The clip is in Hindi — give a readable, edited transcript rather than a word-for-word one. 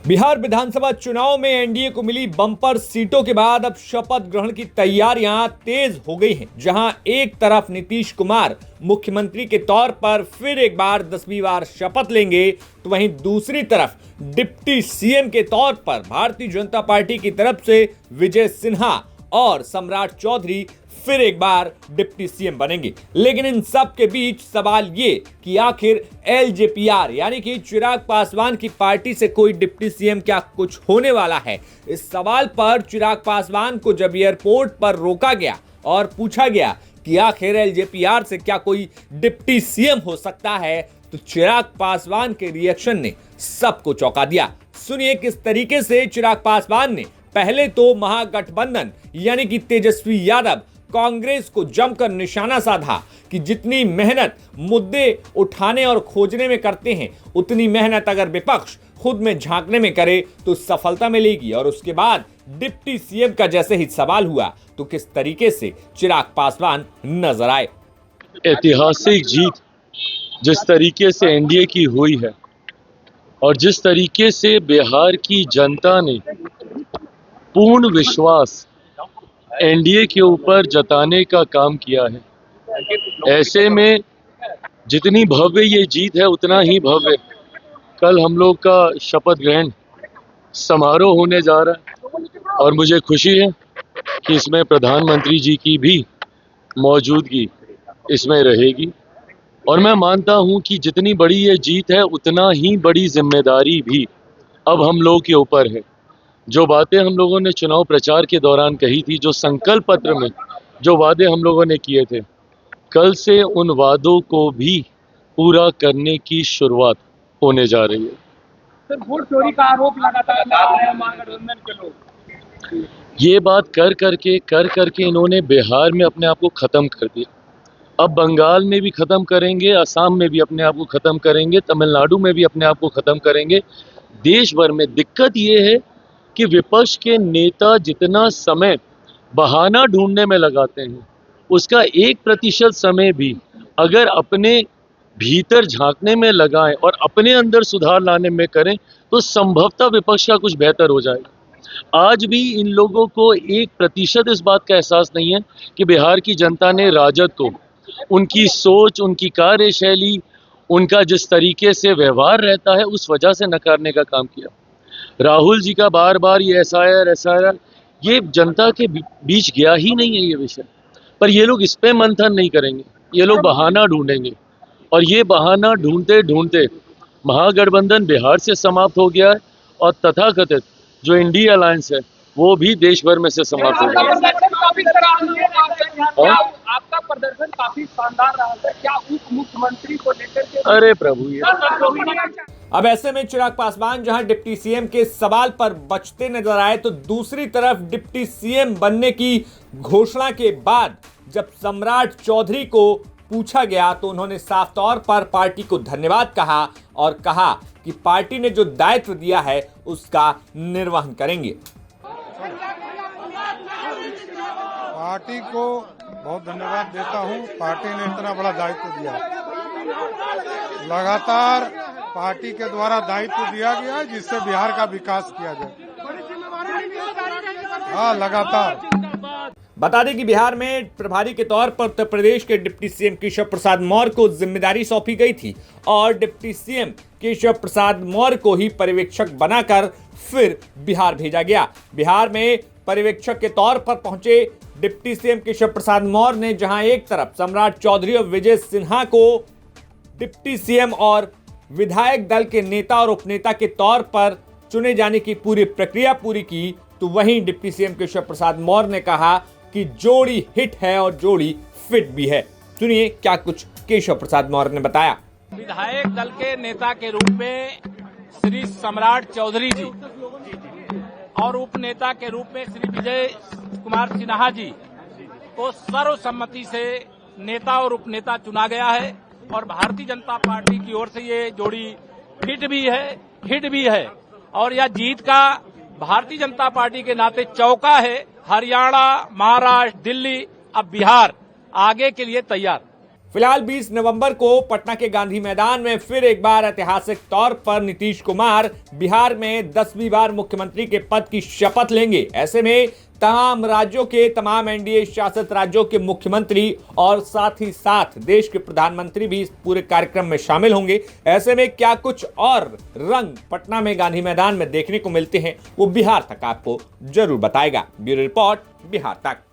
बिहार विधानसभा चुनाव में एनडीए को मिली बम्पर सीटों के बाद अब शपथ ग्रहण की तैयारियां तेज हो गई हैं। जहां एक तरफ नीतीश कुमार मुख्यमंत्री के तौर पर फिर एक बार 10वीं बार शपथ लेंगे, तो वहीं दूसरी तरफ डिप्टी सीएम के तौर पर भारतीय जनता पार्टी की तरफ से विजय सिन्हा और सम्राट चौधरी फिर एक बार डिप्टी सीएम बनेंगे। लेकिन इन सब के बीच सवाल ये कि आखिर एलजेपीआर यानी कि चिराग पासवान की पार्टी से कोई डिप्टी सीएम क्या कुछ होने वाला है? इस सवाल पर चिराग पासवान को जब एयरपोर्ट पर रोका गया और पूछा गया कि आखिर एलजेपीआर से क्या कोई डिप्टी सीएम हो सकता है, तो चिराग पासवान के रिएक्शन ने सबको चौंका दिया। सुनिए किस तरीके से चिराग पासवान ने पहले तो महागठबंधन यानी कि तेजस्वी यादव कांग्रेस को जमकर निशाना साधा कि जितनी मेहनत मुद्दे उठाने और खोजने में करते हैं, उतनी मेहनत अगर विपक्ष खुद में झांकने में करे तो सफलता मिलेगी। और उसके बाद डिप्टी सीएम का जैसे ही सवाल हुआ तो किस तरीके से चिराग पासवान नजर आए। ऐतिहासिक जीत जिस तरीके से एनडीए की हुई है और जिस तरीके से बिहार की जनता ने पूर्ण विश्वास एनडीए के ऊपर जताने का काम किया है, ऐसे में जितनी भव्य ये जीत है उतना ही भव्य कल हम लोग का शपथ ग्रहण समारोह होने जा रहा है। और मुझे खुशी है कि इसमें प्रधानमंत्री जी की भी मौजूदगी इसमें रहेगी। और मैं मानता हूं कि जितनी बड़ी ये जीत है उतना ही बड़ी जिम्मेदारी भी अब हम लोग के ऊपर है। जो बातें हम लोगों ने चुनाव प्रचार के दौरान कही थी, जो संकल्प पत्र में जो वादे हम लोगों ने किए थे, कल से उन वादों को भी पूरा करने की शुरुआत होने जा रही है। सर, वोट चोरी का आरोप लगातार लगा रहे हैं महागठबंधन के लोग। ये बात कर करके इन्होंने बिहार में अपने आप को खत्म कर दिया। अब बंगाल में भी खत्म करेंगे, असम में भी अपने आप को खत्म करेंगे, तमिलनाडु में भी अपने आप को खत्म करेंगे। देश भर में दिक्कत ये है कि विपक्ष के नेता जितना समय बहाना ढूंढने में लगाते हैं, उसका 1% समय भी अगर अपने भीतर झांकने में लगाएं और अपने अंदर सुधार लाने में करें तो संभवतः विपक्ष का कुछ बेहतर हो जाएगा। आज भी इन लोगों को 1% इस बात का एहसास नहीं है कि बिहार की जनता ने राजद को उनकी सोच, उनकी कार्यशैली, उनका जिस तरीके से व्यवहार रहता है उस वजह से नकारने का काम किया। राहुल जी का बार बार ये एसआईआर ये जनता के बीच गया ही नहीं है ये विषय, पर ये लोग इस पे मंथन नहीं करेंगे, ये लोग बहाना ढूंढेंगे। और ये बहाना ढूंढते ढूंढते महागठबंधन बिहार से समाप्त हो गया है और तथाकथित जो इंडिया अलायंस है वो भी देश भर में से समाप्त हो गया है। आपका प्रदर्शन काफी शानदार रहा है, क्या उप मुख्यमंत्री को लेकर के? अरे प्रभु, ये अब ऐसे में चिराग पासवान जहां डिप्टी सीएम के सवाल पर बचते नजर आए, तो दूसरी तरफ डिप्टी सीएम बनने की घोषणा के बाद जब सम्राट चौधरी को पूछा गया तो उन्होंने साफ तौर पर पार्टी को धन्यवाद कहा और कहा कि पार्टी ने जो दायित्व दिया है उसका निर्वहन करेंगे। पार्टी को बहुत धन्यवाद देता हूं, पार्टी ने इतना बड़ा दायित्व दिया। लगातार पार्टी के द्वारा दायित्व दिया गया है जिससे बिहार का विकास किया जाए। हाँ, लगातार। बता दें कि बिहार में प्रभारी के तौर पर उत्तर प्रदेश के डिप्टी सीएम केशव प्रसाद मौर्य को जिम्मेदारी सौंपी गई थी और डिप्टी सीएम केशव प्रसाद मौर्य को ही पर्यवेक्षक बनाकर फिर बिहार भेजा गया। बिहार में पर्यवेक्षक के तौर पर पहुंचे डिप्टी सीएम केशव प्रसाद मौर्य ने जहां एक तरफ सम्राट चौधरी और विजय सिन्हा को डिप्टी सीएम और विधायक दल के नेता और उपनेता के तौर पर चुने जाने की पूरी प्रक्रिया पूरी की, तो वहीं डिप्टी सीएम केशव प्रसाद मौर्य ने कहा कि जोड़ी हिट है और जोड़ी फिट भी है। सुनिए क्या कुछ केशव प्रसाद मौर्य ने बताया। विधायक दल के नेता के रूप में श्री सम्राट चौधरी जी और उपनेता के रूप में श्री विजय कुमार सिन्हा जी को सर्वसम्मति से नेता और उपनेता चुना गया है और भारतीय जनता पार्टी की ओर से ये जोड़ी फिट भी है, हिट भी है और यह जीत का भारतीय जनता पार्टी के नाते चौका है। हरियाणा, महाराष्ट्र, दिल्ली, अब बिहार आगे के लिए तैयार। फिलहाल 20 नवंबर को पटना के गांधी मैदान में फिर एक बार ऐतिहासिक तौर पर नीतीश कुमार बिहार में 10वीं बार मुख्यमंत्री के पद की शपथ लेंगे। ऐसे में तमाम राज्यों के, तमाम एनडीए शासित राज्यों के मुख्यमंत्री और साथ ही साथ देश के प्रधानमंत्री भी इस पूरे कार्यक्रम में शामिल होंगे। ऐसे में क्या कुछ और रंग पटना में गांधी मैदान में देखने को मिलते हैं, वो बिहार तक आपको जरूर बताएगा। ब्यूरो रिपोर्ट, बिहार तक।